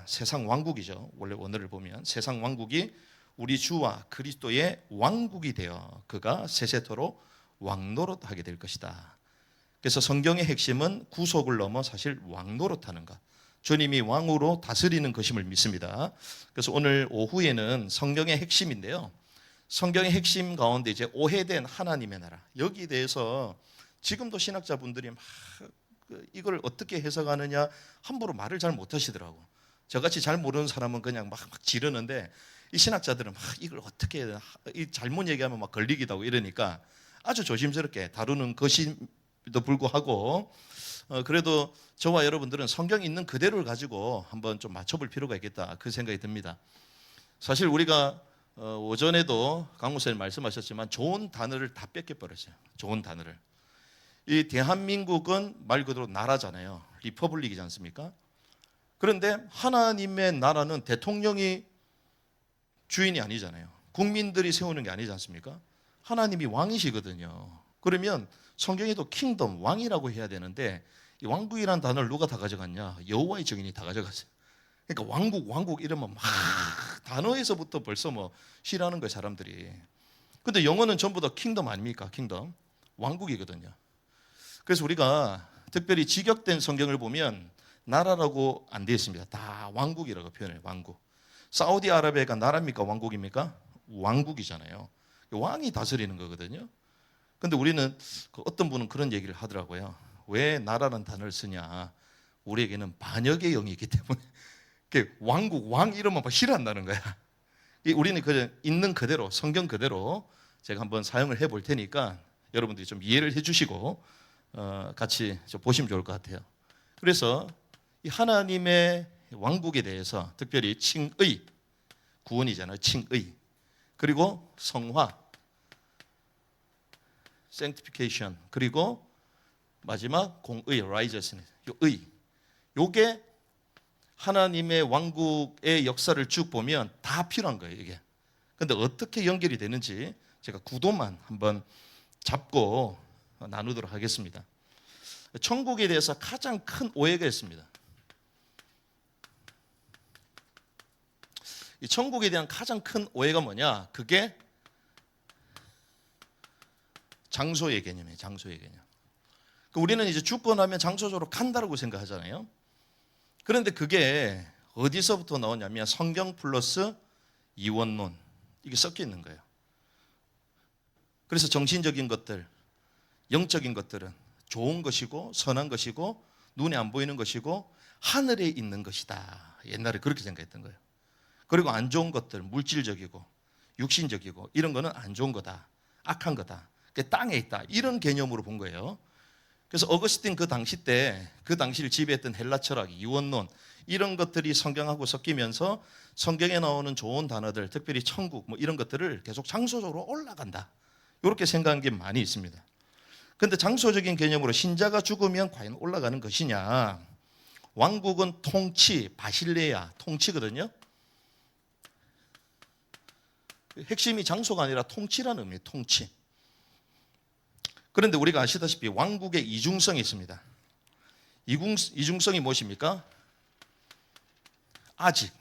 세상 왕국이죠. 원래 원어를 보면 세상 왕국이 우리 주와 그리스도의 왕국이 되어 그가 세세토록 왕노릇하게 될 것이다. 그래서 성경의 핵심은 구속을 넘어 사실 왕노릇하는 것, 주님이 왕으로 다스리는 것임을 믿습니다. 그래서 오늘 오후에는 성경의 핵심인데요, 성경의 핵심 가운데 이제 오해된 하나님의 나라, 여기에 대해서 지금도 신학자분들이 막 이걸 어떻게 해석하느냐 함부로 말을 잘 못하시더라고. 저같이 잘 모르는 사람은 그냥 막 지르는데, 이 신학자들은 막 이걸 어떻게 잘못 얘기하면 막 걸리기도 하고 이러니까 아주 조심스럽게 다루는 것임에도 불구하고 그래도 저와 여러분들은 성경 있는 그대로를 가지고 한번 좀 맞춰볼 필요가 있겠다, 그 생각이 듭니다. 사실 우리가 오전에도 강 목사님 말씀하셨지만 좋은 단어를 다 뺏겨버렸어요. 좋은 단어를. 이 대한민국은 말 그대로 나라잖아요. 리퍼블릭이지 않습니까? 그런데 하나님의 나라는 대통령이 주인이 아니잖아요. 국민들이 세우는 게 아니지 않습니까? 하나님이 왕이시거든요. 그러면 성경에도 킹덤, 왕이라고 해야 되는데 이 왕국이라는 단어를 누가 다 가져갔냐? 여호와의 증인이 다 가져갔어요. 그러니까 왕국 이러면 막 단어에서부터 벌써 뭐 싫어하는 거예요, 사람들이. 근데 영어는 전부 다 킹덤 아닙니까? 킹덤. 왕국이거든요. 그래서 우리가 특별히 직역된 성경을 보면 나라라고 안 되어 있습니다. 다 왕국이라고 표현해요. 왕국. 사우디아라비아가 나라입니까? 왕국입니까? 왕국이잖아요. 왕이 다스리는 거거든요. 근데 우리는 어떤 분은 그런 얘기를 하더라고요. 왜 나라는 단어를 쓰냐? 우리에게는 반역의 영이 있기 때문에. 왕국, 왕 이러면 막 싫어한다는 거야. 우리는 그 있는 그대로, 성경 그대로 제가 한번 사용을 해볼 테니까 여러분들이 좀 이해를 해주시고 같이 좀 보시면 좋을 것 같아요. 그래서 이 하나님의 왕국에 대해서 특별히 칭의, 구원이잖아요. 칭의. 그리고 성화, sanctification. 그리고 마지막 공의, righteousness. 의. 요게 하나님의 왕국의 역사를 쭉 보면 다 필요한 거예요, 이게. 근데 어떻게 연결이 되는지 제가 구도만 한번 잡고 나누도록 하겠습니다. 천국에 대해서 가장 큰 오해가 있습니다. 이 천국에 대한 가장 큰 오해가 뭐냐? 그게 장소의 개념이에요. 장소의 개념. 우리는 이제 죽고 나면 장소적으로 간다고 생각하잖아요. 그런데 그게 어디서부터 나오냐면 성경 플러스 이원론, 이게 섞여 있는 거예요. 그래서 정신적인 것들, 영적인 것들은 좋은 것이고 선한 것이고 눈에 안 보이는 것이고 하늘에 있는 것이다. 옛날에 그렇게 생각했던 거예요. 그리고 안 좋은 것들, 물질적이고 육신적이고 이런 거는 안 좋은 거다, 악한 거다, 땅에 있다, 이런 개념으로 본 거예요. 그래서 어거스틴 그 당시를 지배했던 헬라 철학, 이원론, 이런 것들이 성경하고 섞이면서 성경에 나오는 좋은 단어들, 특별히 천국 뭐 이런 것들을 계속 장소적으로 올라간다, 이렇게 생각한 게 많이 있습니다. 그런데 장소적인 개념으로 신자가 죽으면 과연 올라가는 것이냐? 왕국은 통치, 바실레아, 통치거든요. 핵심이 장소가 아니라 통치라는 의미예요. 통치. 그런데 우리가 아시다시피 왕국의 이중성이 있습니다. 이중성이 무엇입니까? 아직.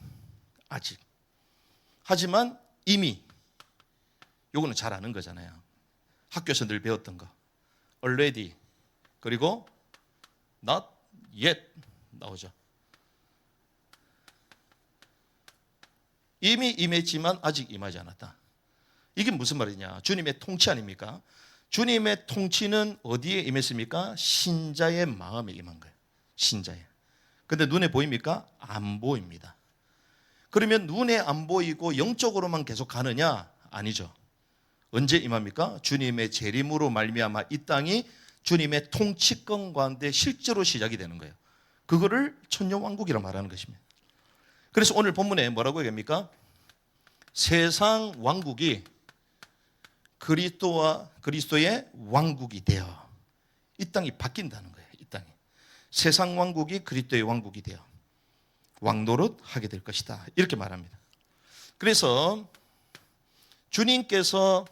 하지만 이미. 요거는 잘 아는 거잖아요. 학교에서 늘 배웠던 거. already. 그리고 not yet 나오죠. 이미 임했지만 아직 임하지 않았다. 이게 무슨 말이냐? 주님의 통치 아닙니까? 주님의 통치는 어디에 임했습니까? 신자의 마음에 임한 거예요. 신자의. 근데 눈에 보입니까? 안 보입니다. 그러면 눈에 안 보이고 영적으로만 계속 가느냐? 아니죠. 언제 임합니까? 주님의 재림으로 말미암아 이 땅이 주님의 통치권 가운데 실제로 시작이 되는 거예요. 그거를 천년왕국이라고 말하는 것입니다. 그래서 오늘 본문에 뭐라고 얘기합니까? 세상 왕국이 그리스도의 왕국이 되어 이 땅이 바뀐다는 거예요. 이 땅이. 세상 왕국이 그리스도의 왕국이 되어 왕노릇 하게 될 것이다, 이렇게 말합니다. 그래서 주님께서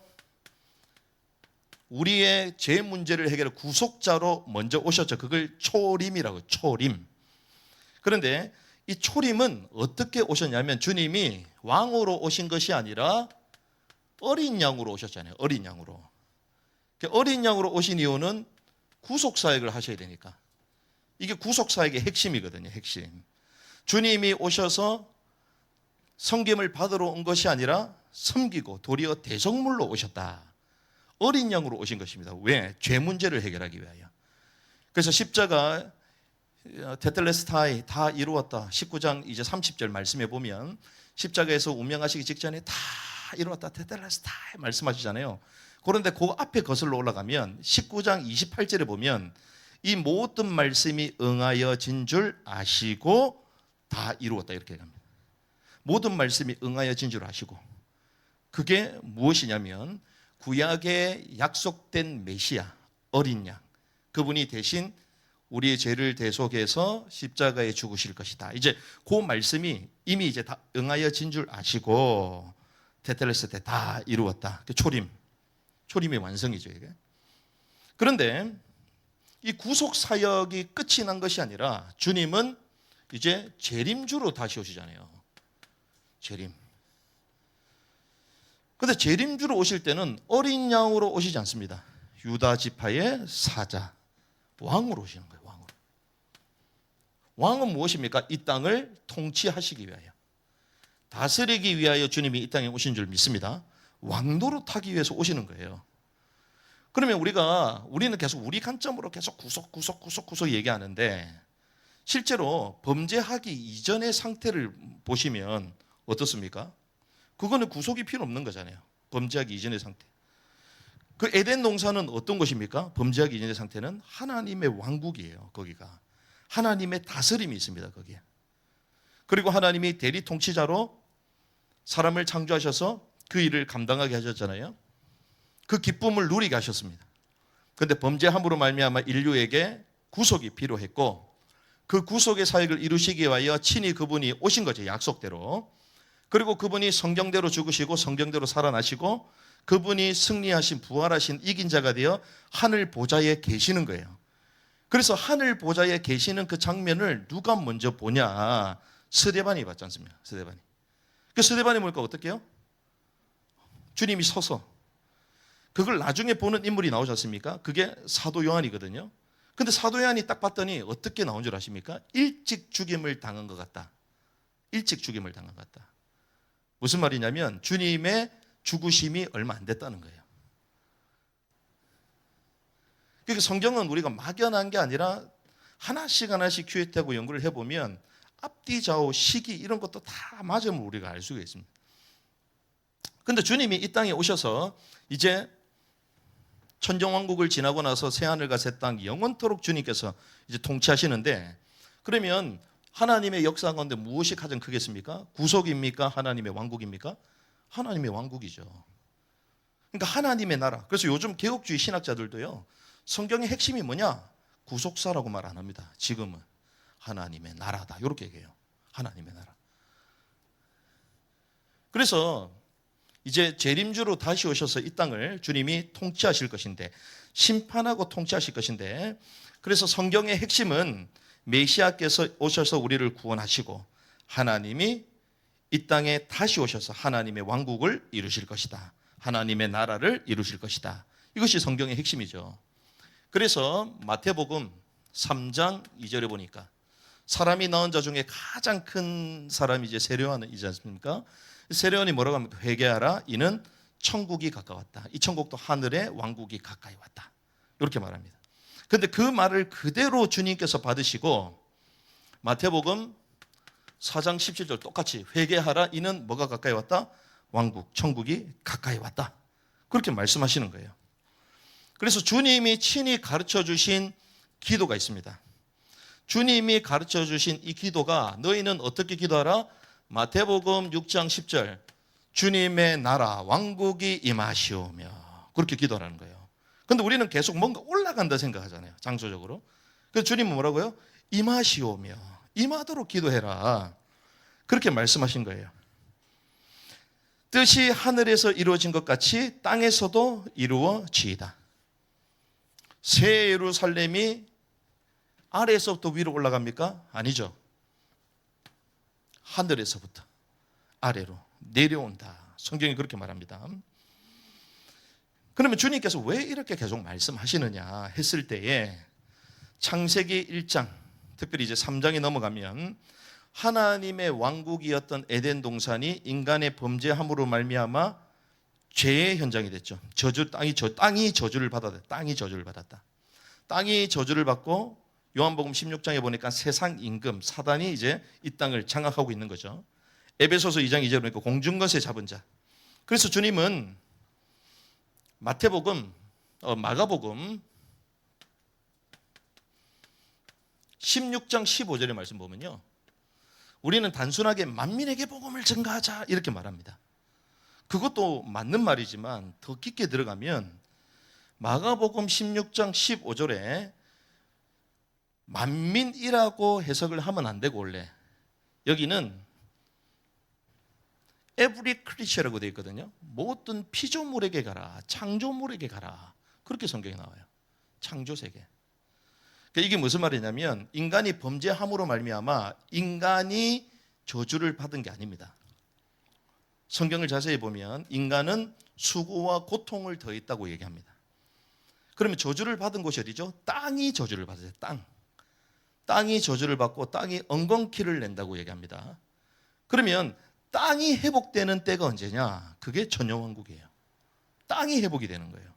우리의 죄 문제를 해결할 구속자로 먼저 오셨죠. 그걸 초림이라고, 초림. 그런데 이 초림은 어떻게 오셨냐면 주님이 왕으로 오신 것이 아니라 어린 양으로 오셨잖아요. 어린 양으로. 어린 양으로 오신 이유는 구속사역을 하셔야 되니까. 이게 구속사역의 핵심이거든요. 핵심. 주님이 오셔서 섬김을 받으러 온 것이 아니라 섬기고 도리어 대속물로 오셨다. 어린 양으로 오신 것입니다. 왜? 죄 문제를 해결하기 위하여. 그래서 십자가 테텔레스타이 다 이루었다. 19장 이제 30절 말씀해 보면 십자가에서 운명하시기 직전에 다 이루었다. 테텔레스타이 말씀하시잖아요. 그런데 그 앞에 거슬러 올라가면 19장 28절에 보면 이 모든 말씀이 응하여진 줄 아시고 다 이루었다 이렇게 합니다. 모든 말씀이 응하여진 줄 아시고 그게 무엇이냐면 구약에 약속된 메시아 어린 양 그분이 대신 우리의 죄를 대속해서 십자가에 죽으실 것이다. 이제 그 말씀이 이미 이제 다 응하여진 줄 아시고 테텔레스 때 다 이루었다. 초림의 완성이죠 이게. 그런데 이 구속 사역이 끝이 난 것이 아니라 주님은 이제 재림주로 다시 오시잖아요. 재림. 그런데 재림주로 오실 때는 어린 양으로 오시지 않습니다. 유다 지파의 사자 왕으로 오시는 거예요. 왕으로. 왕은 무엇입니까? 이 땅을 통치하시기 위하여 다스리기 위하여 주님이 이 땅에 오신 줄 믿습니다. 왕노릇하기 위해서 오시는 거예요. 그러면 우리는 계속 우리 관점으로 계속 구속 얘기하는데 실제로 범죄하기 이전의 상태를 보시면 어떻습니까? 그거는 구속이 필요 없는 거잖아요. 범죄하기 이전의 상태. 그 에덴 동산은 어떤 것입니까? 범죄하기 이전의 상태는 하나님의 왕국이에요. 거기가. 하나님의 다스림이 있습니다. 거기에. 그리고 하나님이 대리 통치자로 사람을 창조하셔서 그 일을 감당하게 하셨잖아요. 그 기쁨을 누리게 하셨습니다. 그런데 범죄함으로 말미암아 인류에게 구속이 필요했고 그 구속의 사역을 이루시기 위하여 친히 그분이 오신 거죠. 약속대로. 그리고 그분이 성경대로 죽으시고 성경대로 살아나시고 그분이 승리하신 부활하신 이긴 자가 되어 하늘 보좌에 계시는 거예요. 그래서 하늘 보좌에 계시는 그 장면을 누가 먼저 보냐? 스데반이 봤지 않습니까? 스데반이. 그 스데반이 뭘까? 어떻게 해요? 주님이 서서 그걸 나중에 보는 인물이 나오지 않습니까? 그게 사도 요한이거든요. 근데 사도 요한이 딱 봤더니 어떻게 나온 줄 아십니까? 일찍 죽임을 당한 것 같다. 일찍 죽임을 당한 것 같다. 무슨 말이냐면 주님의 죽으심이 얼마 안 됐다는 거예요. 그러니까 성경은 우리가 막연한 게 아니라 하나씩 큐에트하고 연구를 해보면 앞뒤 좌우 시기 이런 것도 다 맞으면 우리가 알 수가 있습니다. 그런데 주님이 이 땅에 오셔서 이제 천정왕국을 지나고 나서 새하늘과 새 땅 영원토록 주님께서 이제 통치하시는데 그러면 하나님의 역사 가운데 무엇이 가장 크겠습니까? 구속입니까? 하나님의 왕국입니까? 하나님의 왕국이죠. 그러니까 하나님의 나라. 그래서 요즘 개혁주의 신학자들도요. 성경의 핵심이 뭐냐? 구속사라고 말 안 합니다. 지금은 하나님의 나라다. 이렇게 얘기해요. 하나님의 나라. 그래서 이제 재림주로 다시 오셔서 이 땅을 주님이 통치하실 것인데 심판하고 통치하실 것인데 그래서 성경의 핵심은 메시아께서 오셔서 우리를 구원하시고 하나님이 이 땅에 다시 오셔서 하나님의 왕국을 이루실 것이다. 하나님의 나라를 이루실 것이다. 이것이 성경의 핵심이죠. 그래서 마태복음 3장 2절에 보니까 사람이 낳은 자 중에 가장 큰 사람이 이제 세례요한이지 않습니까? 세례요한이 뭐라고 합니까? 회개하라. 이는 천국이 가까웠다. 이 천국도 하늘의 왕국이 가까이 왔다. 이렇게 말합니다. 그런데 그 말을 그대로 주님께서 받으시고 마태복음 4장 17절 똑같이 회개하라. 이는 뭐가 가까이 왔다? 왕국, 천국이 가까이 왔다. 그렇게 말씀하시는 거예요. 그래서 주님이 친히 가르쳐 주신 기도가 있습니다. 주님이 가르쳐 주신 이 기도가 너희는 어떻게 기도하라? 마태복음 6장 10절 주님의 나라 왕국이 임하시오며 그렇게 기도하는 거예요. 그런데 우리는 계속 뭔가 올라간다 생각하잖아요. 장소적으로. 그래서 주님은 뭐라고요? 임하시오며 임하도록 기도해라. 그렇게 말씀하신 거예요. 뜻이 하늘에서 이루어진 것 같이 땅에서도 이루어지이다. 새 예루살렘이 아래에서부터 위로 올라갑니까? 아니죠. 하늘에서부터 아래로 내려온다. 성경이 그렇게 말합니다. 그러면 주님께서 왜 이렇게 계속 말씀하시느냐 했을 때에 창세기 1장, 특별히 이제 3장이 넘어가면 하나님의 왕국이었던 에덴 동산이 인간의 범죄함으로 말미암아 죄의 현장이 됐죠. 땅이 저주를 받았다. 땅이 저주를 받았다. 땅이 저주를 받고 요한복음 16장에 보니까 세상 임금 사단이 이제 이 땅을 장악하고 있는 거죠. 에베소서 2장 2절에 보니까 공중것에 잡은 자. 그래서 주님은 마가복음 16장 15절의 말씀 보면요, 우리는 단순하게 만민에게 복음을 전가하자 이렇게 말합니다. 그것도 맞는 말이지만 더 깊게 들어가면 마가복음 16장 15절에 만민이라고 해석을 하면 안 되고, 원래 여기는 every creature라고 되어 있거든요. 모든 피조물에게 가라, 창조물에게 가라, 그렇게 성경에 나와요. 창조세계. 그러니까 이게 무슨 말이냐면 인간이 범죄함으로 말미암아 인간이 저주를 받은 게 아닙니다. 성경을 자세히 보면 인간은 수고와 고통을 더했다고 얘기합니다. 그러면 저주를 받은 곳이 어디죠? 땅이 저주를 받았어요. 땅이 저주를 받고 땅이 엉겅퀴를 낸다고 얘기합니다. 그러면 땅이 회복되는 때가 언제냐? 그게 천년왕국이에요. 땅이 회복이 되는 거예요.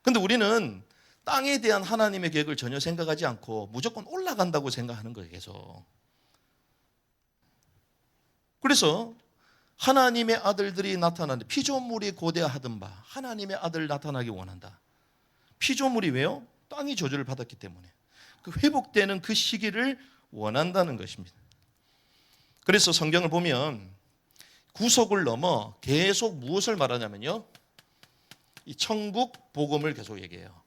그런데 우리는 땅에 대한 하나님의 계획을 전혀 생각하지 않고 무조건 올라간다고 생각하는 거예요, 계속. 그래서 하나님의 아들들이 나타나는데, 피조물이 고대하던 바 하나님의 아들 나타나기 원한다. 피조물이 왜요? 땅이 저주를 받았기 때문에 그 회복되는 그 시기를 원한다는 것입니다. 그래서 성경을 보면 구속을 넘어 계속 무엇을 말하냐면요, 이 천국 복음을 계속 얘기해요.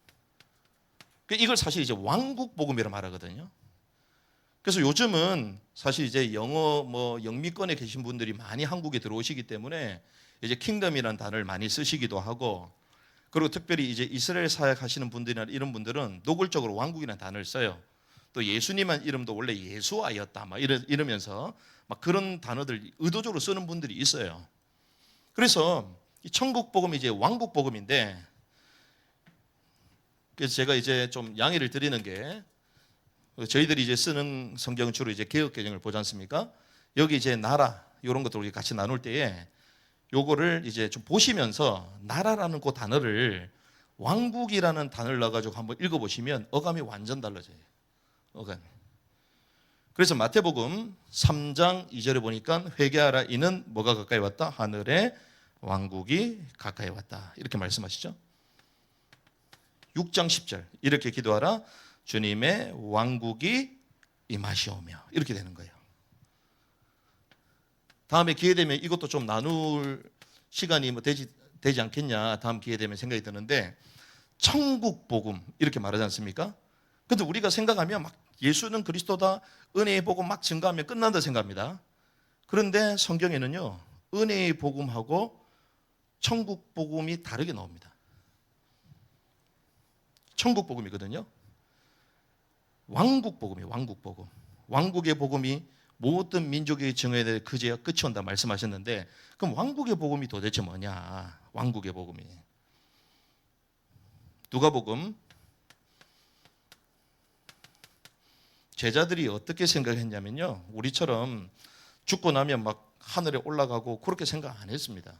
이걸 사실 이제 왕국 복음이라 말하거든요. 그래서 요즘은 사실 이제 영미권에 계신 분들이 많이 한국에 들어오시기 때문에 이제 킹덤이라는 단어를 많이 쓰시기도 하고, 그리고 특별히 이제 이스라엘 사역하시는 분들이나 이런 분들은 노골적으로 왕국이라는 단어를 써요. 또 예수님한 이름도 원래 예수아였다 막 이러면서 막 그런 단어들 의도적으로 쓰는 분들이 있어요. 그래서 이 천국 복음이 이제 왕국 복음인데, 그래서 제가 이제 좀 양해를 드리는 게, 저희들이 이제 쓰는 성경은 주로 이제 개역 개정을 보지 않습니까? 여기 이제 나라 이런 것들 우리 같이 나눌 때에 요거를 이제 좀 보시면서 나라라는 그 단어를 왕국이라는 단어를 넣어가지고 한번 읽어보시면 어감이 완전 달라져요. 어감이. 그래서 마태복음 3장 2절에 보니까 회개하라, 이는 뭐가 가까이 왔다? 하늘의 왕국이 가까이 왔다, 이렇게 말씀하시죠. 6장 10절 이렇게 기도하라, 주님의 왕국이 임하시오며, 이렇게 되는 거예요. 다음에 기회 되면 이것도 좀 나눌 시간이 되지 않겠냐, 다음 기회 되면 생각이 드는데, 천국 복음 이렇게 말하지 않습니까? 근데 우리가 생각하면 막 예수는 그리스도다, 은혜의 복음 막 증가하면 끝난다 생각합니다. 그런데 성경에는요, 은혜의 복음하고 천국 복음이 다르게 나옵니다. 천국 복음이거든요. 왕국 복음이에요. 왕국 복음. 왕국의 복음이 모든 민족의 증오에 대해 그제야 끝이 온다 말씀하셨는데, 그럼 왕국의 복음이 도대체 뭐냐? 왕국의 복음이 누가복음, 제자들이 어떻게 생각했냐면요, 우리처럼 죽고 나면 막 하늘에 올라가고 그렇게 생각 안 했습니다.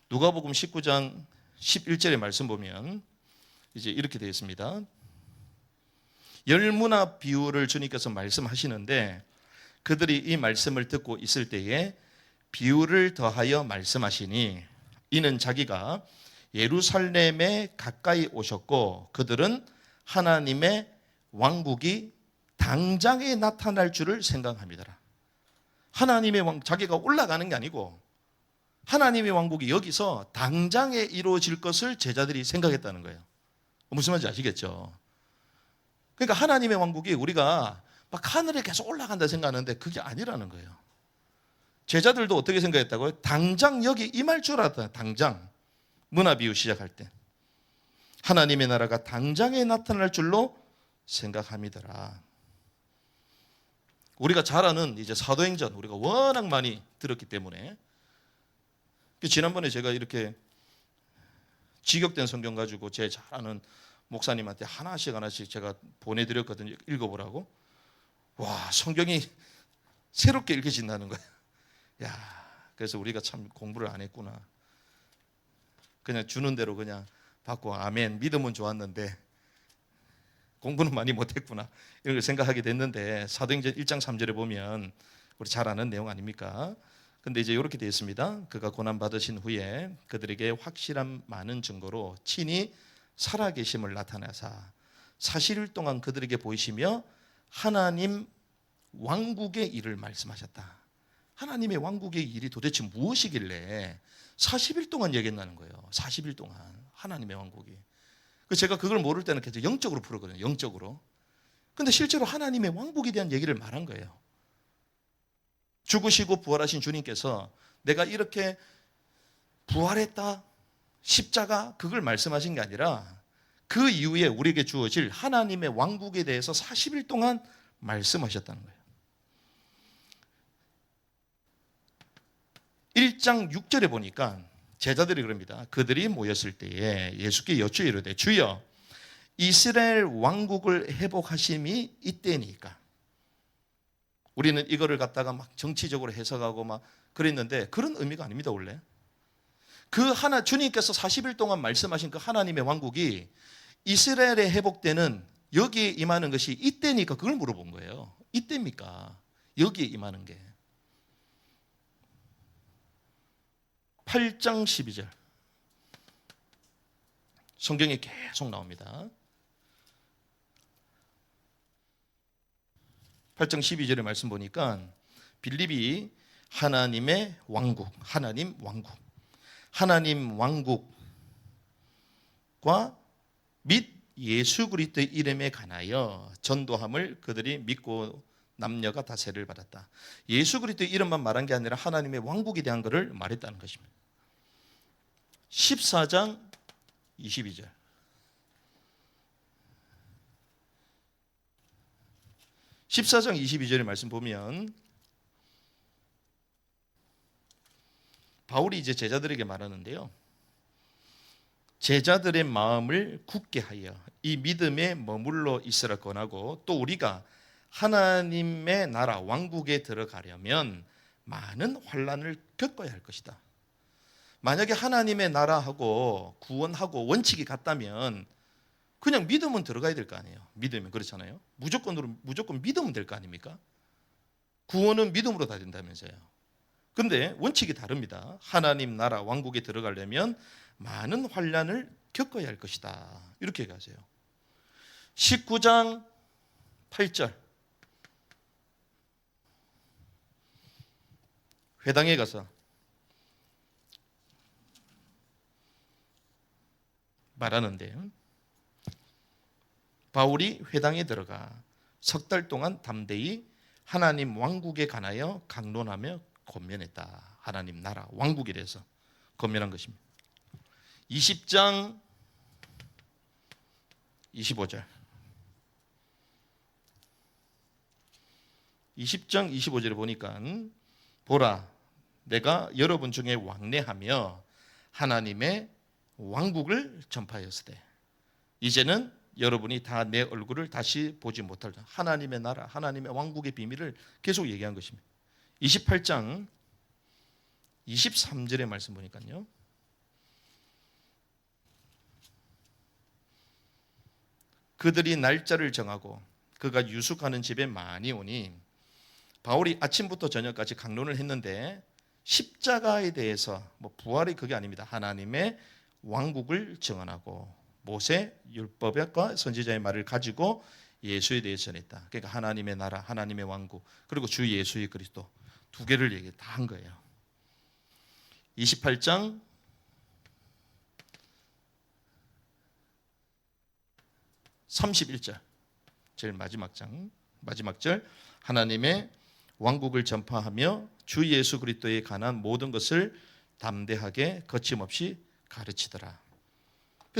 누가복음 19장 11절의 말씀 보면 이제 이렇게 되어 있습니다. 열무나 비유를 주님께서 말씀하시는데, 그들이 이 말씀을 듣고 있을 때에 비유를 더하여 말씀하시니, 이는 자기가 예루살렘에 가까이 오셨고 그들은 하나님의 왕국이 당장에 나타날 줄을 생각합니다. 하나님의 자기가 올라가는 게 아니고 하나님의 왕국이 여기서 당장에 이루어질 것을 제자들이 생각했다는 거예요. 무슨 말인지 아시겠죠? 그러니까 하나님의 왕국이 우리가 막 하늘에 계속 올라간다 생각하는데 그게 아니라는 거예요. 제자들도 어떻게 생각했다고요? 당장 여기 임할 줄 알았다. 당장. 문화 비유 시작할 때 하나님의 나라가 당장에 나타날 줄로 생각함이더라. 우리가 잘 아는 이제 사도행전 우리가 워낙 많이 들었기 때문에 지난번에 제가 이렇게 직역된 성경 가지고 제 잘 아는 목사님한테 하나씩 제가 보내드렸거든요. 읽어보라고. 와, 성경이 새롭게 읽혀진다는 거예요. 야, 그래서 우리가 참 공부를 안 했구나. 그냥 주는 대로 그냥 받고 아멘 믿음은 좋았는데 공부는 많이 못했구나 이런 걸 생각하게 됐는데 사도행전 1장 3절에 보면 우리 잘 아는 내용 아닙니까? 근데 이제 이렇게 되어 있습니다. 그가 고난 받으신 후에 그들에게 확실한 많은 증거로 친히 살아계심을 나타내사 40일 동안 그들에게 보이시며 하나님 왕국의 일을 말씀하셨다. 하나님의 왕국의 일이 도대체 무엇이길래 40일 동안 얘기한다는 거예요. 40일 동안 하나님의 왕국이. 제가 그걸 모를 때는 계속 영적으로 풀었거든요. 영적으로. 근데 실제로 하나님의 왕국에 대한 얘기를 말한 거예요. 죽으시고 부활하신 주님께서 내가 이렇게 부활했다, 십자가 그걸 말씀하신 게 아니라 그 이후에 우리에게 주어질 하나님의 왕국에 대해서 40일 동안 말씀하셨다는 거예요. 1장 6절에 보니까 제자들이 그럽니다. 그들이 모였을 때에 예수께 여쭈어 이르되 주여 이스라엘 왕국을 회복하심이 이때니까. 우리는 이거를 갖다가 막 정치적으로 해석하고 막 그랬는데 그런 의미가 아닙니다. 원래 그 하나 주님께서 40일 동안 말씀하신 그 하나님의 왕국이 이스라엘에 회복되는 여기에 임하는 것이 이때니까 그걸 물어본 거예요. 이때입니까? 여기에 임하는 게 8장 12절 성경에 계속 나옵니다. 8장 12절의 말씀 보니까 빌립이 하나님의 왕국, 하나님 왕국과 및 예수 그리스도의 이름에 관하여 전도함을 그들이 믿고 남녀가 다 세례를 받았다. 예수 그리스도의 이름만 말한 게 아니라 하나님의 왕국에 대한 것을 말했다는 것입니다. 14장 22절 말씀 보면 바울이 이제 제자들에게 말하는데요. 제자들의 마음을 굳게 하여 이 믿음에 머물러 있으라 권하고 또 우리가 하나님의 나라 왕국에 들어가려면 많은 환난을 겪어야 할 것이다. 만약에 하나님의 나라하고 구원하고 원칙이 같다면 그냥 믿으면 들어가야 될 거 아니에요. 믿으면 그렇잖아요. 무조건 믿으면 될 거 아닙니까? 구원은 믿음으로 다 된다면서요. 근데 원칙이 다릅니다. 하나님 나라 왕국에 들어가려면 많은 환난을 겪어야 할 것이다. 이렇게 얘기하세요. 19장 8절 회당에 가서 말하는데 바울이 회당에 들어가 석 달 동안 담대히 하나님 왕국에 관하여 강론하며 권면했다. 하나님 나라 왕국에 대해서 권면한 것입니다. 20장 25절 20장 25절에 보니까 보라 내가 여러분 중에 왕래하며 하나님의 왕국을 전파하였으되 이제는 여러분이 다 내 얼굴을 다시 보지 못할 하나님의 나라 하나님의 왕국의 비밀을 계속 얘기한 것입니다. 28장 23절의 말씀 보니까요. 그들이 날짜를 정하고 그가 유숙하는 집에 많이 오니 바울이 아침부터 저녁까지 강론을 했는데 십자가에 대해서 부활이 그게 아닙니다. 하나님의 왕국을 증언하고 모세 율법과 선지자의 말을 가지고 예수에 대해서 전했다. 그러니까 하나님의 나라, 하나님의 왕국, 그리고 주 예수의 그리스도 두 개를 얘기 다 한 거예요. 28장 31절 제일 마지막 절 하나님의 왕국을 전파하며 주 예수 그리스도에 관한 모든 것을 담대하게 거침없이 가르치더라.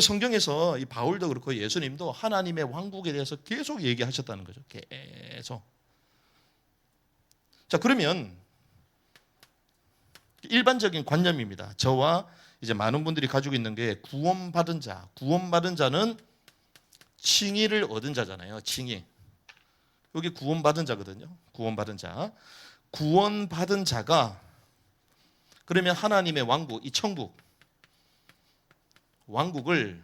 성경에서 이 바울도 그렇고 예수님도 하나님의 왕국에 대해서 계속 얘기하셨다는 거죠. 계속. 자, 그러면 일반적인 관념입니다. 저와 이제 많은 분들이 가지고 있는 게 구원받은 자. 구원받은 자는 칭의를 얻은 자잖아요. 칭의. 여기 구원받은 자거든요. 구원받은 자. 구원받은 자가 그러면 하나님의 왕국, 이 천국, 왕국을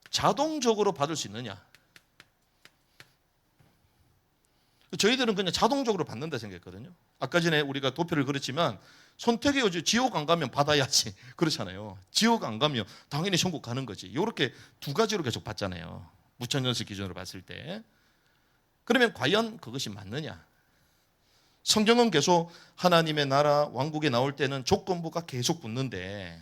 자동적으로 받을 수 있느냐? 저희들은 그냥 자동적으로 받는다 생각했거든요. 아까 전에 우리가 도표를 그렸지만 선택의 여지, 지옥 안 가면 받아야지. 그렇잖아요. 지옥 안 가면 당연히 천국 가는 거지. 이렇게 두 가지로 계속 받잖아요. 무천년설 기준으로 봤을 때. 그러면 과연 그것이 맞느냐? 성경은 계속 하나님의 나라 왕국에 나올 때는 조건부가 계속 붙는데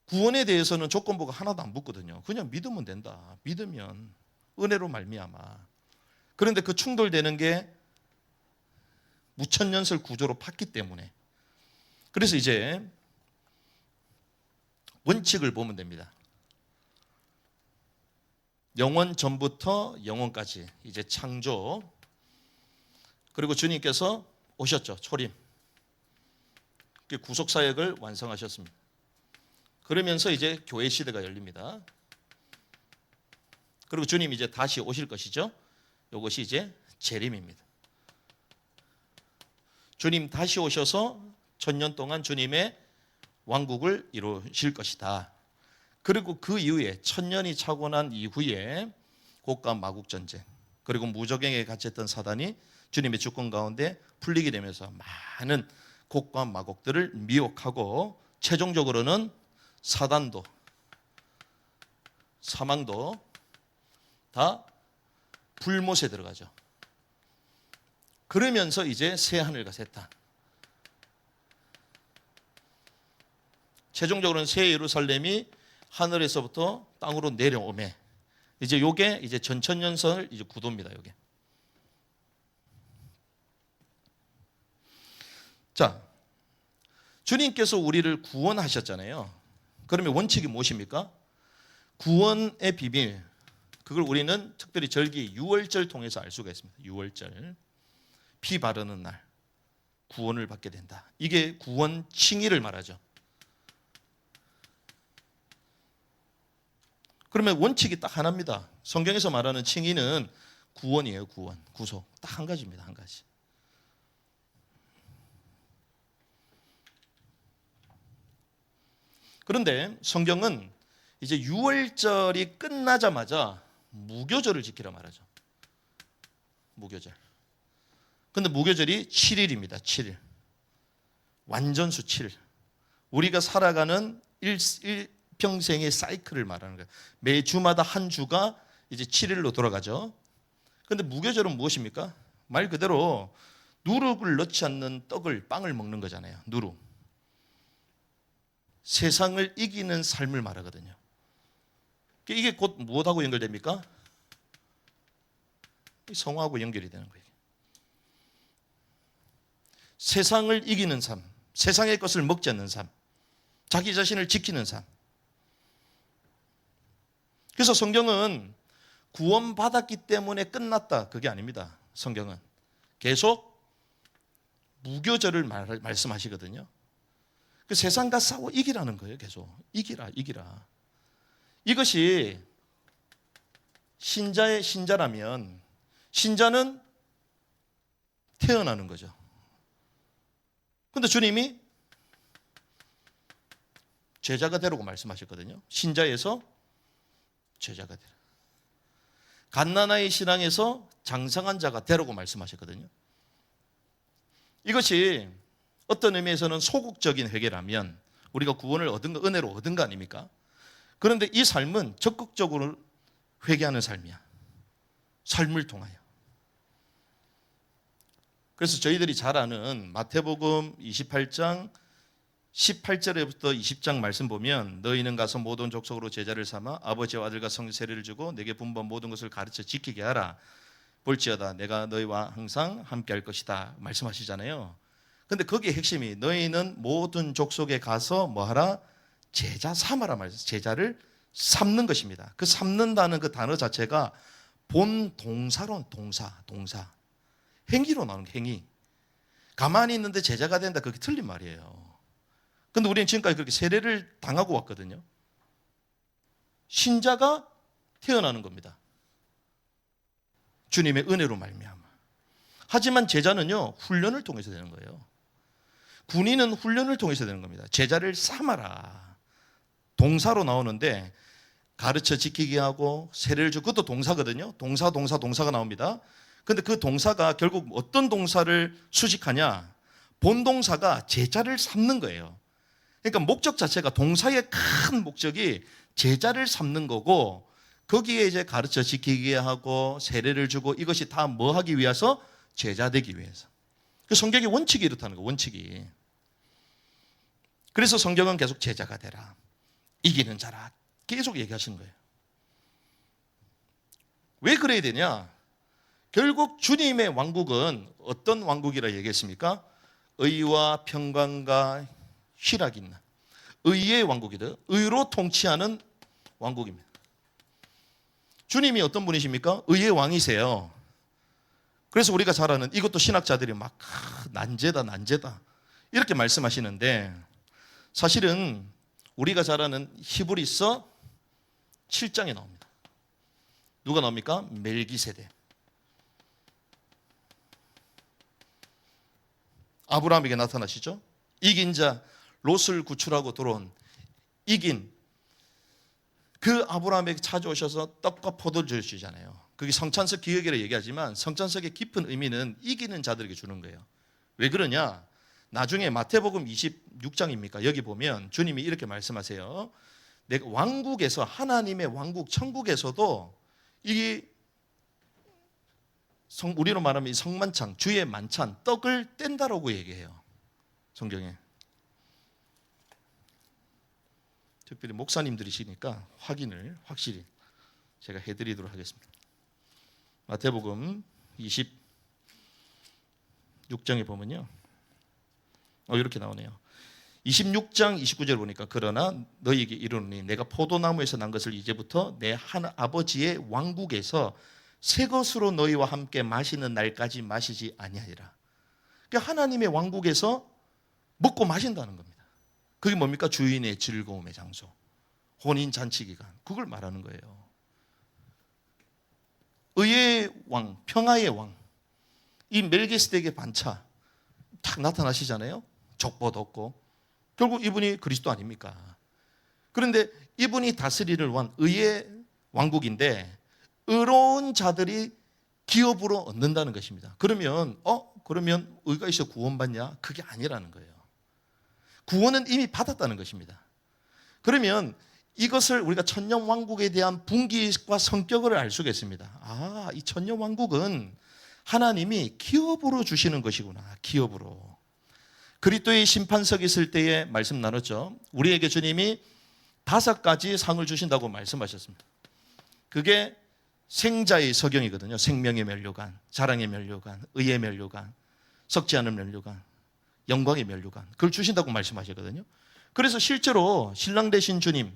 구원에 대해서는 조건부가 하나도 안 붙거든요. 그냥 믿으면 된다. 믿으면 은혜로 말미암아. 그런데 그 충돌되는 게 무천년설 구조로 팠기 때문에 그래서 이제 원칙을 보면 됩니다. 영원 전부터 영원까지 이제 창조 그리고 주님께서 오셨죠. 초림. 구속 사역을 완성하셨습니다. 그러면서 이제 교회 시대가 열립니다. 그리고 주님 이제 다시 오실 것이죠. 이것이 이제 재림입니다. 주님 다시 오셔서 1000년 동안 주님의 왕국을 이루실 것이다. 그리고 그 이후에 1000년이 차고 난 이후에 곡과 마국 전쟁 그리고 무적행에 갇혔던 사단이 주님의 주권 가운데 풀리게 되면서 많은 곡과 마곡들을 미혹하고 최종적으로는 사단도 사망도 다 불못에 들어가죠. 그러면서 이제 새 하늘과 새 땅. 최종적으로는 새 예루살렘이 하늘에서부터 땅으로 내려오매. 이제 요게 이제 전천년설 이제 구도입니다, 요게. 자, 주님께서 우리를 구원하셨잖아요. 그러면 원칙이 무엇입니까? 구원의 비밀. 그걸 우리는 특별히 절기 유월절 통해서 알 수가 있습니다. 유월절. 피 바르는 날 구원을 받게 된다. 이게 구원 칭의를 말하죠. 그러면 원칙이 딱 하나입니다. 성경에서 말하는 칭의는 구원이에요. 구원, 구속. 딱 한 가지입니다. 한 가지. 그런데 성경은 이제 유월절이 끝나자마자 무교절을 지키라 말하죠. 무교절. 근데 무교절이 7일입니다. 7일. 완전수 7일. 우리가 살아가는 일평생의 사이클을 말하는 거예요. 매주마다 한 주가 이제 7일로 돌아가죠. 근데 무교절은 무엇입니까? 말 그대로 누룩을 넣지 않는 빵을 먹는 거잖아요. 누룩. 세상을 이기는 삶을 말하거든요. 이게 곧 무엇하고 연결됩니까? 성화하고 연결이 되는 거예요. 세상을 이기는 삶, 세상의 것을 먹지 않는 삶, 자기 자신을 지키는 삶. 그래서 성경은 구원받았기 때문에 끝났다. 그게 아닙니다. 성경은 계속 무교절을 말씀하시거든요. 그 세상과 싸워 이기라는 거예요. 계속 이기라. 이것이 신자의 신자라면 신자는 태어나는 거죠. 그런데 주님이 제자가 되라고 말씀하셨거든요. 신자에서 제자가 되라. 갓나나의 신앙에서 장성한 자가 되라고 말씀하셨거든요. 이것이 어떤 의미에서는 소극적인 회개라면 우리가 구원을 얻은 거, 은혜로 얻은 거 아닙니까? 그런데 이 삶은 적극적으로 회개하는 삶이야. 삶을 통하여. 그래서 저희들이 잘 아는 마태복음 28장 18절부터 20장 말씀 보면 너희는 가서 모든 족속으로 제자를 삼아 아버지와 아들과 성령 세례를 주고 내게 분부한 모든 것을 가르쳐 지키게 하라. 볼지어다 내가 너희와 항상 함께 할 것이다. 말씀하시잖아요. 근데 거기에 핵심이 너희는 모든 족속에 가서 뭐하라? 제자 삼아라 말이에요. 제자를 삼는 것입니다. 그 삼는다는 그 단어 자체가 본 동사론 동사. 행위로 나오는 게 행위. 가만히 있는데 제자가 된다, 그게 틀린 말이에요. 근데 우리는 지금까지 그렇게 세례를 당하고 왔거든요. 신자가 태어나는 겁니다. 주님의 은혜로 말미암아. 하지만 제자는요, 훈련을 통해서 되는 거예요. 군인은 훈련을 통해서 되는 겁니다. 제자를 삼아라. 동사로 나오는데 가르쳐 지키게 하고 세례를 주고, 그것도 동사거든요. 동사가 나옵니다. 근데 그 동사가 결국 어떤 동사를 수식하냐? 본동사가 제자를 삼는 거예요. 그러니까 목적 자체가, 동사의 큰 목적이 제자를 삼는 거고, 거기에 이제 가르쳐 지키게 하고 세례를 주고, 이것이 다 뭐 하기 위해서? 제자 되기 위해서. 그 성경의 원칙이 이렇다는 거예요. 원칙이. 그래서 성경은 계속 제자가 되라, 이기는 자라, 계속 얘기하시는 거예요. 왜 그래야 되냐? 결국 주님의 왕국은 어떤 왕국이라 얘기했습니까? 의와 평강과 희락이 있는 의의 왕국이다. 의로 통치하는 왕국입니다. 주님이 어떤 분이십니까? 의의 왕이세요. 그래서 우리가 잘 아는, 이것도 신학자들이 막 난제다 이렇게 말씀하시는데, 사실은 우리가 잘 아는 히브리서 7장에 나옵니다. 누가 나옵니까? 멜기세덱. 아브라함에게 나타나시죠. 이긴 자, 롯을 구출하고 들어온 이긴 그 아브라함에게 찾아오셔서 떡과 포도를 주시잖아요. 그게 성찬석 기억이라 얘기하지만 성찬석의 깊은 의미는 이기는 자들에게 주는 거예요. 왜 그러냐? 나중에 마태복음 26장입니까? 여기 보면 주님이 이렇게 말씀하세요. 내가 왕국에서, 하나님의 왕국 천국에서도 이 우리로 말하면 이 성만찬, 주의 만찬, 떡을 뗀다라고 얘기해요. 성경에. 특별히 목사님들이시니까 확인을 확실히 제가 해드리도록 하겠습니다. 마태복음 26장에 보면요, 이렇게 나오네요. 26장 29절 보니까, 그러나 너희에게 이르노니 내가 포도나무에서 난 것을 이제부터 내 한 아버지의 왕국에서 새 것으로 너희와 함께 마시는 날까지 마시지 아니하리라. 그러니까 하나님의 왕국에서 먹고 마신다는 겁니다. 그게 뭡니까? 주인의 즐거움의 장소, 혼인잔치 기간, 그걸 말하는 거예요. 의의 왕, 평화의 왕, 이 멜기세덱의 반차 딱 나타나시잖아요. 족보도 없고. 결국 이분이 그리스도 아닙니까? 그런데 이분이 다스리는 왕, 의의 왕국인데 의로운 자들이 기업으로 얻는다는 것입니다. 그러면 의가 있어 구원받냐? 그게 아니라는 거예요. 구원은 이미 받았다는 것입니다. 그러면 이것을 우리가 천년왕국에 대한 분기와 성격을 알 수가 있습니다. 이 천년왕국은 하나님이 기업으로 주시는 것이구나. 기업으로. 그리스도의 심판석에 있을 때에 말씀 나눴죠. 우리에게 주님이 5가지 상을 주신다고 말씀하셨습니다. 그게 생자의 서경이거든요. 생명의 면류관, 자랑의 면류관, 의의 면류관, 썩지 않은 면류관, 영광의 면류관, 그걸 주신다고 말씀하셨거든요. 그래서 실제로 신랑 되신 주님,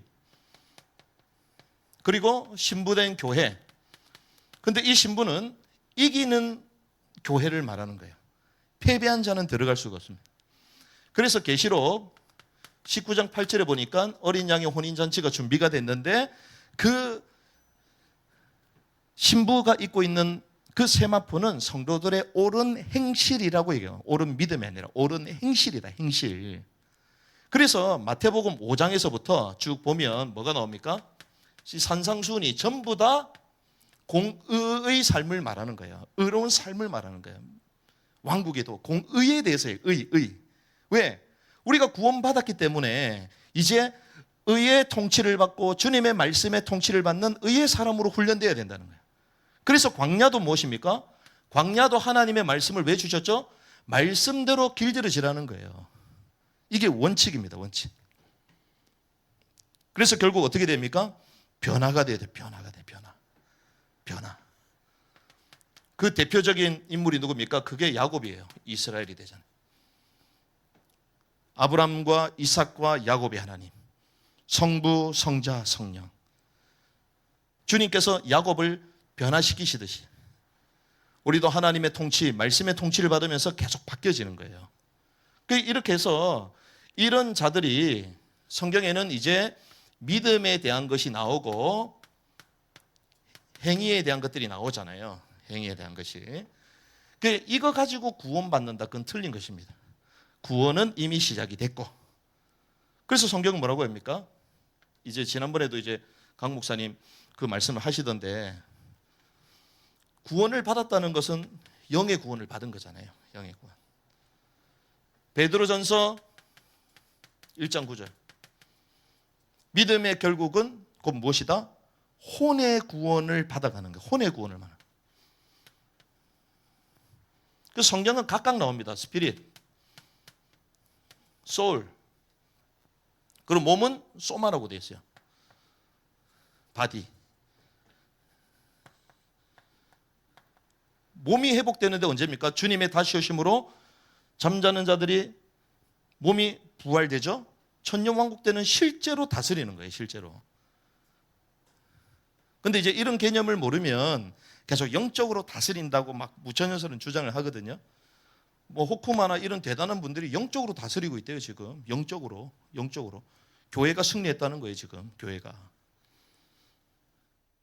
그리고 신부된 교회, 근데 이 신부는 이기는 교회를 말하는 거예요. 패배한 자는 들어갈 수가 없습니다. 그래서 계시록 19장 8절에 보니까 어린 양의 혼인잔치가 준비가 됐는데, 그 신부가 입고 있는 그 세마포는 성도들의 옳은 행실이라고 얘기해요. 옳은 믿음이 아니라 옳은 행실이다. 행실. 그래서 마태복음 5장에서부터 쭉 보면 뭐가 나옵니까? 산상수훈이 전부 다 공의의 삶을 말하는 거예요. 의로운 삶을 말하는 거예요. 왕국에도 공의에 대해서의 의. 왜? 우리가 구원받았기 때문에 이제 의의 통치를 받고 주님의 말씀의 통치를 받는 의의 사람으로 훈련되어야 된다는 거예요. 그래서 광야도 무엇입니까? 광야도 하나님의 말씀을 왜 주셨죠? 말씀대로 길들여지라는 거예요. 이게 원칙입니다. 원칙. 그래서 결국 어떻게 됩니까? 변화가 돼야 돼. 변화. 그 대표적인 인물이 누굽니까? 그게 야곱이에요. 이스라엘이 되잖아요. 아브람과 이삭과 야곱의 하나님, 성부, 성자, 성령. 주님께서 야곱을 변화시키시듯이 우리도 하나님의 통치, 말씀의 통치를 받으면서 계속 바뀌어지는 거예요. 이렇게 해서 이런 자들이 성경에는 이제 믿음에 대한 것이 나오고 행위에 대한 것들이 나오잖아요. 행위에 대한 것이. 이거 가지고 구원받는다. 그건 틀린 것입니다. 구원은 이미 시작이 됐고. 그래서 성경은 뭐라고 합니까? 이제 지난번에도 이제 강 목사님 그 말씀을 하시던데, 구원을 받았다는 것은 영의 구원을 받은 거잖아요. 영의 구원. 베드로전서 1장 9절. 믿음의 결국은 곧 무엇이다? 혼의 구원을 받아가는 거예요. 혼의 구원을 말하는. 그 성경은 각각 나옵니다. 스피릿, 소울. 그리고 몸은 소마라고 되어 있어요. 바디. 몸이 회복되는데 언제입니까? 주님의 다시 오심으로 잠자는 자들이 몸이 부활되죠. 천년왕국 때는 실제로 다스리는 거예요. 실제로. 근데 이제 이런 개념을 모르면 계속 영적으로 다스린다고 막 무천연설은 주장을 하거든요. 뭐 호쿠마나 이런 대단한 분들이 영적으로 다스리고 있대요. 지금 영적으로. 교회가 승리했다는 거예요. 지금 교회가.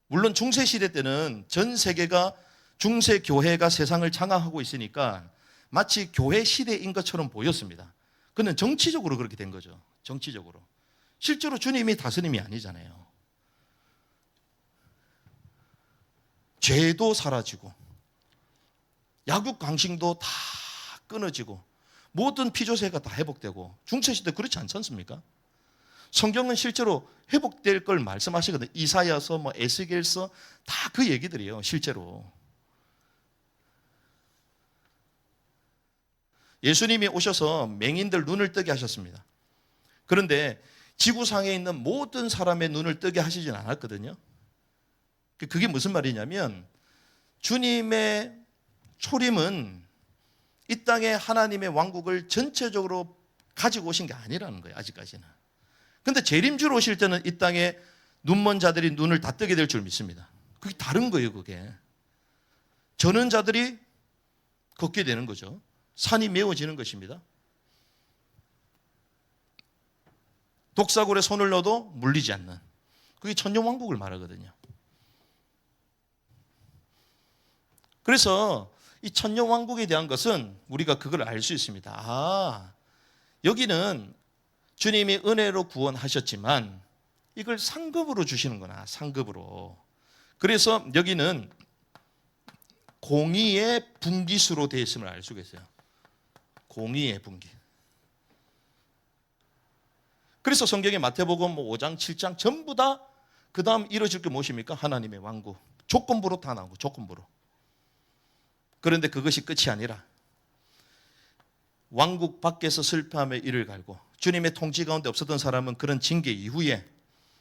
물론 중세 시대 때는 전 세계가 중세 교회가 세상을 장악하고 있으니까 마치 교회 시대인 것처럼 보였습니다. 그는 정치적으로 그렇게 된 거죠. 정치적으로. 실제로 주님이 다스림이 아니잖아요. 죄도 사라지고 약육 강식도 다 끊어지고 모든 피조세가 다 회복되고, 중세시대 그렇지 않지 않습니까? 성경은 실제로 회복될 걸 말씀하시거든요. 이사야서, 에스겔서 다 그 얘기들이에요. 실제로. 예수님이 오셔서 맹인들 눈을 뜨게 하셨습니다. 그런데 지구상에 있는 모든 사람의 눈을 뜨게 하시진 않았거든요. 그게 무슨 말이냐면, 주님의 초림은 이 땅에 하나님의 왕국을 전체적으로 가지고 오신 게 아니라는 거예요. 아직까지는. 그런데 재림주로 오실 때는 이 땅에 눈먼 자들이 눈을 다 뜨게 될 줄 믿습니다. 그게 다른 거예요. 그게. 저는 자들이 걷게 되는 거죠. 산이 메워지는 것입니다. 독사굴에 손을 넣어도 물리지 않는, 그게 천년왕국을 말하거든요. 그래서 이 천년왕국에 대한 것은 우리가 그걸 알 수 있습니다. 여기는 주님이 은혜로 구원하셨지만 이걸 상급으로 주시는구나. 상급으로. 그래서 여기는 공의의 분기수로 되어 있음을 알 수가 있어요. 공의의 분기. 그래서 성경의 마태복음 5장, 7장 전부 다 그 다음 이루어질 게 무엇입니까? 하나님의 왕국. 조건부로 다 나오고, 조건부로. 그런데 그것이 끝이 아니라 왕국 밖에서 슬퍼함의 이를 갈고 주님의 통치 가운데 없었던 사람은 그런 징계 이후에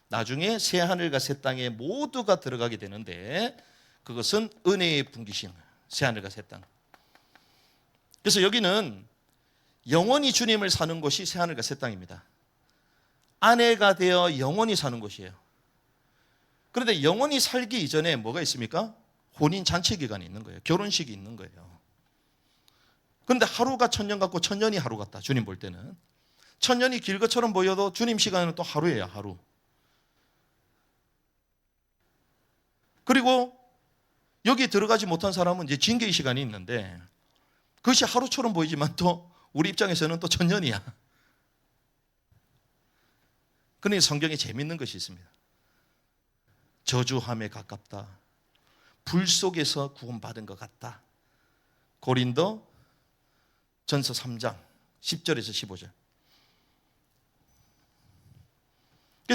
나중에 새 하늘과 새 땅에 모두가 들어가게 되는데, 그것은 은혜의 분기신 새 하늘과 새 땅. 그래서 여기는 영원히 주님을 사는 곳이 새 하늘과 새 땅입니다. 아내가 되어 영원히 사는 곳이에요. 그런데 영원히 살기 이전에 뭐가 있습니까? 혼인 잔치 기간이 있는 거예요. 결혼식이 있는 거예요. 그런데 하루가 천년 같고 천년이 하루 같다. 주님 볼 때는. 천년이 길 것처럼 보여도 주님 시간은 또 하루예요. 하루. 그리고 여기 들어가지 못한 사람은 이제 징계의 시간이 있는데, 그것이 하루처럼 보이지만 또 우리 입장에서는 또 천년이야. 그러니 성경에 재밌는 것이 있습니다. 저주함에 가깝다. 불 속에서 구원받은 것 같다. 고린도 전서 3장 10절에서 15절.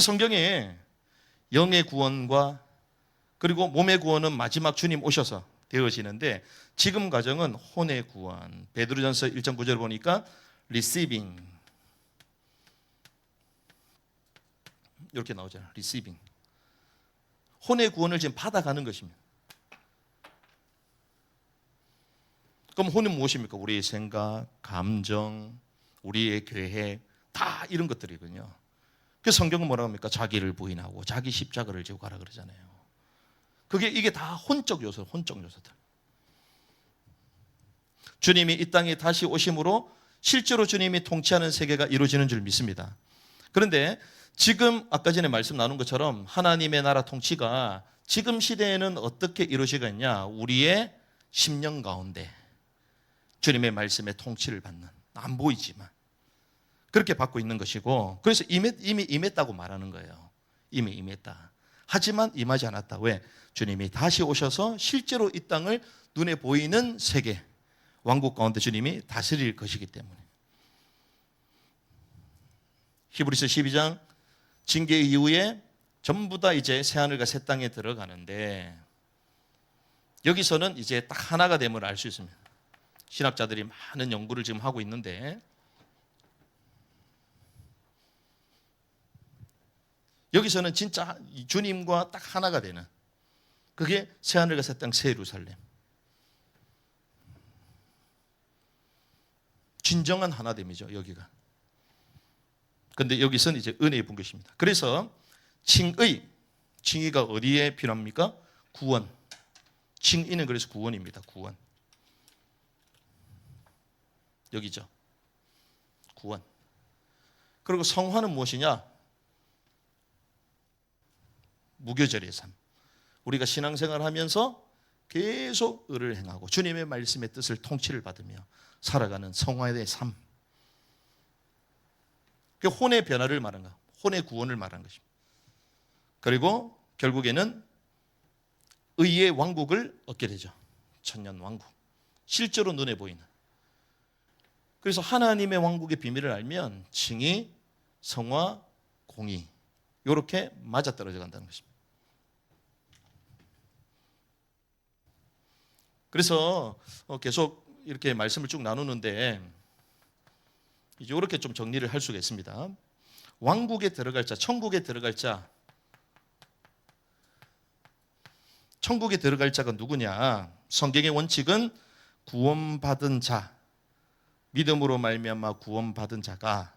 성경에 영의 구원과 그리고 몸의 구원은 마지막 주님 오셔서 되어지는데, 지금 과정은 혼의 구원. 베드로전서 1장 9절 보니까 receiving 이렇게 나오잖아요. receiving. 혼의 구원을 지금 받아가는 것입니다. 그럼 혼은 무엇입니까? 우리의 생각, 감정, 우리의 계획, 다 이런 것들이거든요. 그래서 성경은 뭐라고 합니까? 자기를 부인하고 자기 십자가를 지고 가라 그러잖아요. 이게 다 혼적 요소, 혼적 요소들. 주님이 이 땅에 다시 오심으로 실제로 주님이 통치하는 세계가 이루어지는 줄 믿습니다. 그런데 지금 아까 전에 말씀 나눈 것처럼 하나님의 나라 통치가 지금 시대에는 어떻게 이루어지가 있냐? 우리의 심령 가운데 주님의 말씀에 통치를 받는, 안 보이지만 그렇게 받고 있는 것이고, 그래서 이미 임했다고 말하는 거예요. 이미 임했다. 하지만 임하지 않았다. 왜? 주님이 다시 오셔서 실제로 이 땅을 눈에 보이는 세계, 왕국 가운데 주님이 다스릴 것이기 때문에. 히브리서 12장 징계 이후에 전부 다 이제 새하늘과 새 땅에 들어가는데, 여기서는 이제 딱 하나가 됨을 알 수 있습니다. 신학자들이 많은 연구를 지금 하고 있는데, 여기서는 진짜 주님과 딱 하나가 되는, 그게 새하늘과 새 땅, 새 예루살렘. 진정한 하나됨이죠, 여기가. 근데 여기서는 이제 은혜의 분깃입니다. 그래서 칭의가 어디에 필요합니까? 구원. 칭의는 그래서 구원입니다. 구원. 여기죠. 구원. 그리고 성화는 무엇이냐? 무교절의 삶. 우리가 신앙생활을 하면서 계속 의를 행하고 주님의 말씀의 뜻을 통치를 받으며 살아가는 성화의 삶. 그 혼의 변화를 말한 거, 혼의 구원을 말한 것입니다. 그리고 결국에는 의의 왕국을 얻게 되죠. 천년 왕국. 실제로 눈에 보이는. 그래서 하나님의 왕국의 비밀을 알면 칭의, 성화, 공의 이렇게 맞아떨어져 간다는 것입니다. 그래서 계속 이렇게 말씀을 쭉 나누는데 이제 이렇게 좀 정리를 할 수가 있습니다. 왕국에 들어갈 자, 천국에 들어갈 자. 천국에 들어갈 자가 누구냐? 성경의 원칙은 구원받은 자, 믿음으로 말미암아 구원받은 자가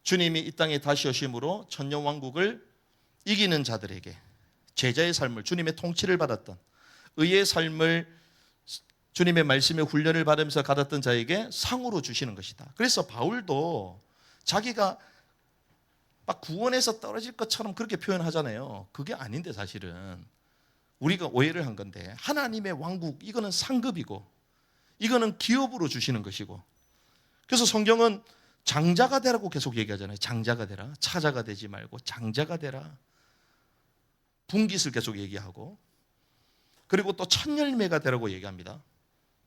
주님이 이 땅에 다시 오심으로 천년 왕국을 이기는 자들에게 제자의 삶을, 주님의 통치를 받았던 의의 삶을 주님의 말씀의 훈련을 받으면서 가졌던 자에게 상으로 주시는 것이다. 그래서 바울도 자기가 막 구원에서 떨어질 것처럼 그렇게 표현하잖아요. 그게 아닌데 사실은 우리가 오해를 한 건데, 하나님의 왕국, 이거는 상급이고 이거는 기업으로 주시는 것이고, 그래서 성경은 장자가 되라고 계속 얘기하잖아요. 장자가 되라. 차자가 되지 말고 장자가 되라. 분깃을 계속 얘기하고, 그리고 또 첫 열매가 되라고 얘기합니다.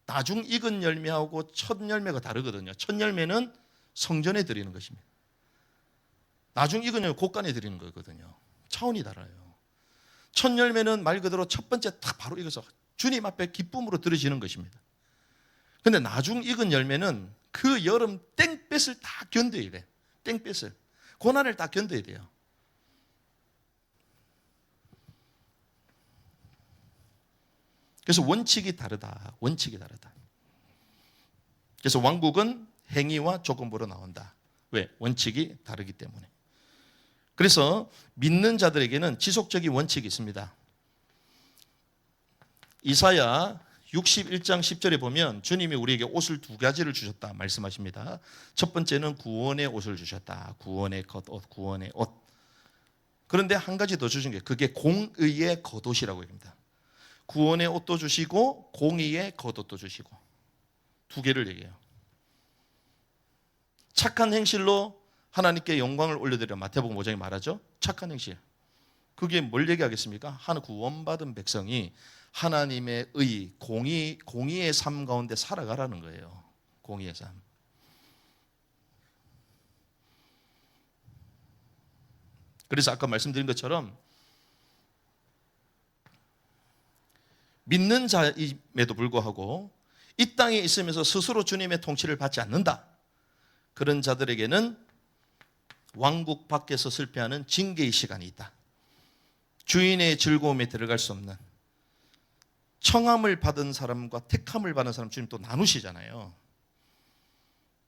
나중 익은 열매하고 첫 열매가 다르거든요. 첫 열매는 성전에 드리는 것입니다. 나중 익은 열매 곳간에 드리는 거거든요. 차원이 달라요. 첫 열매는 말 그대로 첫 번째 딱 바로 익어서 주님 앞에 기쁨으로 드려지는 것입니다. 근데 나중 익은 열매는 그 여름 땡볕을 다 견뎌야 돼. 땡볕을. 고난을 다 견뎌야 돼요. 그래서 원칙이 다르다. 원칙이 다르다. 그래서 왕국은 행위와 조건부로 나온다. 왜? 원칙이 다르기 때문에. 그래서 믿는 자들에게는 지속적인 원칙이 있습니다. 이사야 61장 10절에 보면 주님이 우리에게 옷을 두 가지를 주셨다 말씀하십니다. 첫 번째는 구원의 옷을 주셨다. 구원의 겉옷, 구원의 옷. 그런데 한 가지 더 주신 게 그게 공의의 겉옷이라고 합니다. 구원의 옷도 주시고 공의의 겉옷도 주시고 두 개를 얘기해요. 착한 행실로 하나님께 영광을 올려드려 마태복음 5장에 말하죠. 착한 행실. 그게 뭘 얘기하겠습니까? 하나 구원받은 백성이 하나님의 의, 공의의 삶 가운데 살아가라는 거예요. 공의의 삶. 그래서 아까 말씀드린 것처럼 믿는 자임에도 불구하고 이 땅에 있으면서 스스로 주님의 통치를 받지 않는다. 그런 자들에게는 왕국 밖에서 실패하는 징계의 시간이 있다. 주인의 즐거움에 들어갈 수 없는, 청함을 받은 사람과 택함을 받은 사람 주님 또 나누시잖아요.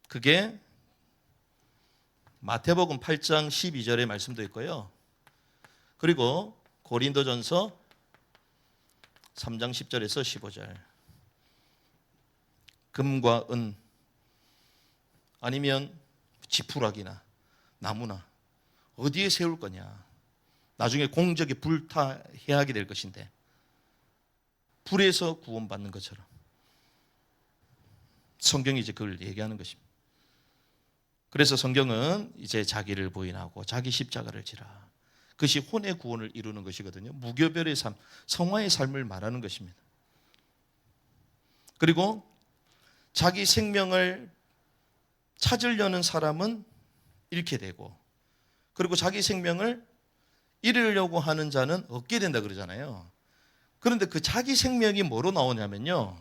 그게 마태복음 8장 12절의 말씀도 있고요. 그리고 고린도전서 3장 10절에서 15절. 금과 은 아니면 지푸라기나 나무나 어디에 세울 거냐. 나중에 공적에 불타해하게 될 것인데 불에서 구원받는 것처럼 성경이 이제 그걸 얘기하는 것입니다. 그래서 성경은 이제 자기를 부인하고 자기 십자가를 지라. 그것이 혼의 구원을 이루는 것이거든요. 무교별의 삶, 성화의 삶을 말하는 것입니다. 그리고 자기 생명을 찾으려는 사람은 잃게 되고, 그리고 자기 생명을 잃으려고 하는 자는 얻게 된다 그러잖아요. 그런데 그 자기 생명이 뭐로 나오냐면요,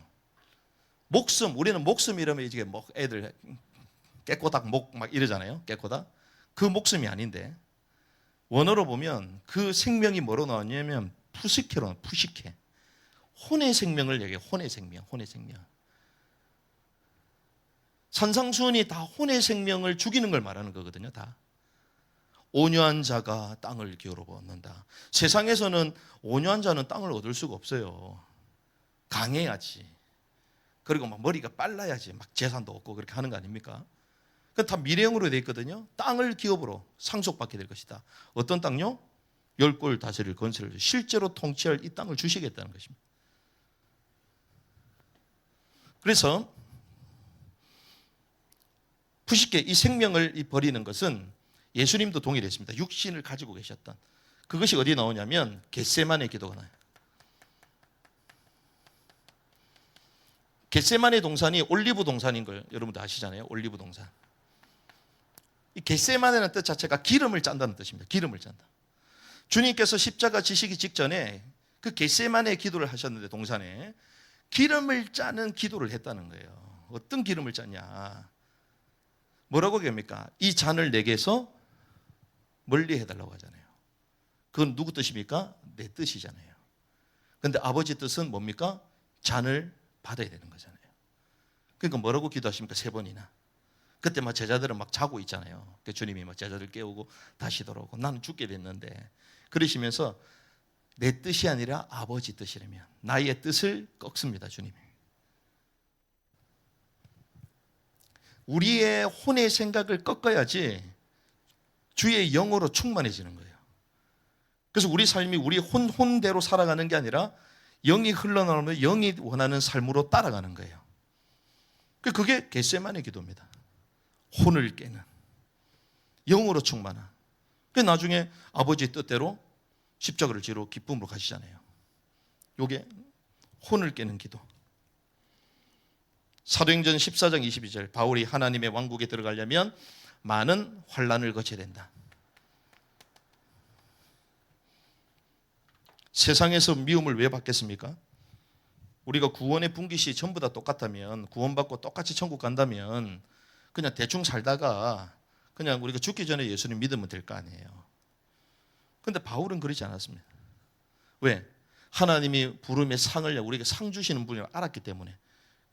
목숨. 우리는 목숨 이러면 이제 뭐 애들 깨꼬닥 목 막 이러잖아요. 깨꼬닥. 그 목숨이 아닌데 원어로 보면 그 생명이 뭐로 나왔냐면 푸시케로, 푸시케. 혼의 생명을 얘기해요. 혼의 생명, 혼의 생명. 산상수훈이 다 혼의 생명을 죽이는 걸 말하는 거거든요. 다. 온유한 자가 땅을 기어로 얻는다. 세상에서는 온유한 자는 땅을 얻을 수가 없어요. 강해야지. 그리고 막 머리가 빨라야지 막 재산도 얻고 그렇게 하는 거 아닙니까? 그건 다 미래형으로 되어 있거든요. 땅을 기업으로 상속받게 될 것이다. 어떤 땅요? 열골 다스릴 건설을 실제로 통치할 이 땅을 주시겠다는 것입니다. 그래서 푸시케 이 생명을 버리는 것은 예수님도 동일했습니다. 육신을 가지고 계셨던 그것이 어디 나오냐면 겟세마네 기도가 나요. 겟세마네 동산이 올리브 동산인 걸 여러분도 아시잖아요. 올리브 동산. 이 겟세마네라는 뜻 자체가 기름을 짠다는 뜻입니다. 기름을 짠다. 주님께서 십자가 지시기 직전에 그 겟세마네 기도를 하셨는데 동산에 기름을 짜는 기도를 했다는 거예요. 어떤 기름을 짰냐? 뭐라고 얘기합니까? 이 잔을 내게서 멀리 해달라고 하잖아요. 그건 누구 뜻입니까? 내 뜻이잖아요. 그런데 아버지 뜻은 뭡니까? 잔을 받아야 되는 거잖아요. 그러니까 뭐라고 기도하십니까? 3번이나. 그때 막 제자들은 막 자고 있잖아요. 주님이 막 제자들 깨우고 다시 돌아오고 나는 죽게 됐는데 그러시면서 내 뜻이 아니라 아버지 뜻이라면 나의 뜻을 꺾습니다. 주님이. 우리의 혼의 생각을 꺾어야지 주의 영으로 충만해지는 거예요. 그래서 우리 삶이 우리 혼대로 살아가는 게 아니라 영이 흘러나오면 영이 원하는 삶으로 따라가는 거예요. 그게 겟세마네 기도입니다. 혼을 깨는 영으로 충만한. 나중에 아버지 뜻대로 십자가를 지러 기쁨으로 가시잖아요. 이게 혼을 깨는 기도. 사도행전 14장 22절 바울이 하나님의 왕국에 들어가려면 많은 환난을 거쳐야 된다. 세상에서 미움을 왜 받겠습니까? 우리가 구원의 분깃이 전부 다 똑같다면, 구원받고 똑같이 천국 간다면 그냥 대충 살다가 그냥 우리가 죽기 전에 예수님 믿으면 될 거 아니에요. 그런데 바울은 그러지 않았습니다. 왜? 하나님이 부름의 상을 우리에게 상 주시는 분을 알았기 때문에,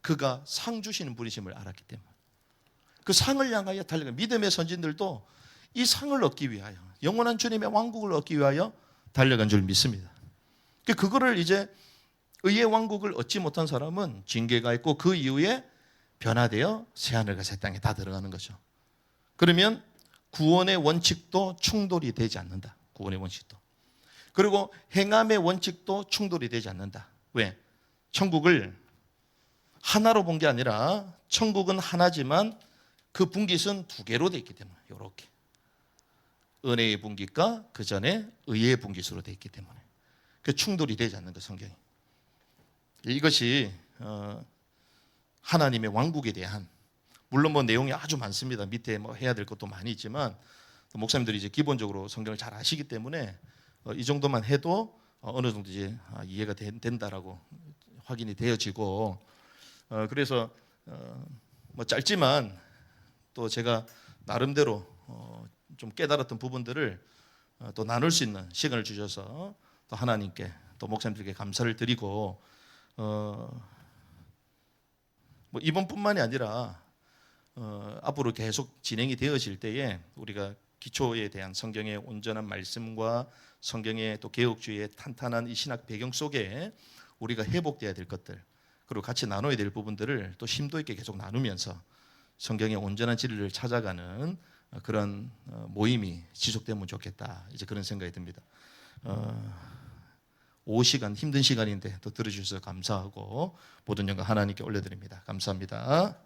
그가 상 주시는 분이심을 알았기 때문에 그 상을 향하여 달려가. 믿음의 선진들도 이 상을 얻기 위하여, 영원한 주님의 왕국을 얻기 위하여 달려간 줄 믿습니다. 그거를 이제 의의 왕국을 얻지 못한 사람은 징계가 있고 그 이후에 변화되어 새하늘과 새 땅에 다 들어가는 거죠. 그러면 구원의 원칙도 충돌이 되지 않는다. 구원의 원칙도. 그리고 행함의 원칙도 충돌이 되지 않는다. 왜? 천국을 하나로 본 게 아니라 천국은 하나지만 그 분깃은 2개로 되어 있기 때문에 이렇게 은혜의 분깃과 그 전에 의의 분깃으로 되어 있기 때문에 그 충돌이 되지 않는 거 성경이. 이것이 하나님의 왕국에 대한, 물론 뭐 내용이 아주 많습니다. 밑에 뭐 해야 될 것도 많이 있지만 목사님들이 이제 기본적으로 성경을 잘 아시기 때문에 이 정도만 해도 어느 정도 이제 이해가 된다라고 확인이 되어지고, 그래서 뭐 짧지만 또 제가 나름대로 좀 깨달았던 부분들을 또 나눌 수 있는 시간을 주셔서 또 하나님께 또 목사님들께 감사를 드리고, 뭐 이번뿐만이 아니라 앞으로 계속 진행이 되어질 때에 우리가 기초에 대한 성경의 온전한 말씀과 성경의 또 개혁주의의 탄탄한 이 신학 배경 속에 우리가 회복돼야 될 것들, 그리고 같이 나눠야 될 부분들을 또 심도 있게 계속 나누면서 성경의 온전한 진리를 찾아가는 그런 모임이 지속되면 좋겠다. 이제 그런 생각이 듭니다. 5시간 힘든 시간인데 또 들어주셔서 감사하고 모든 영광 하나님께 올려드립니다. 감사합니다.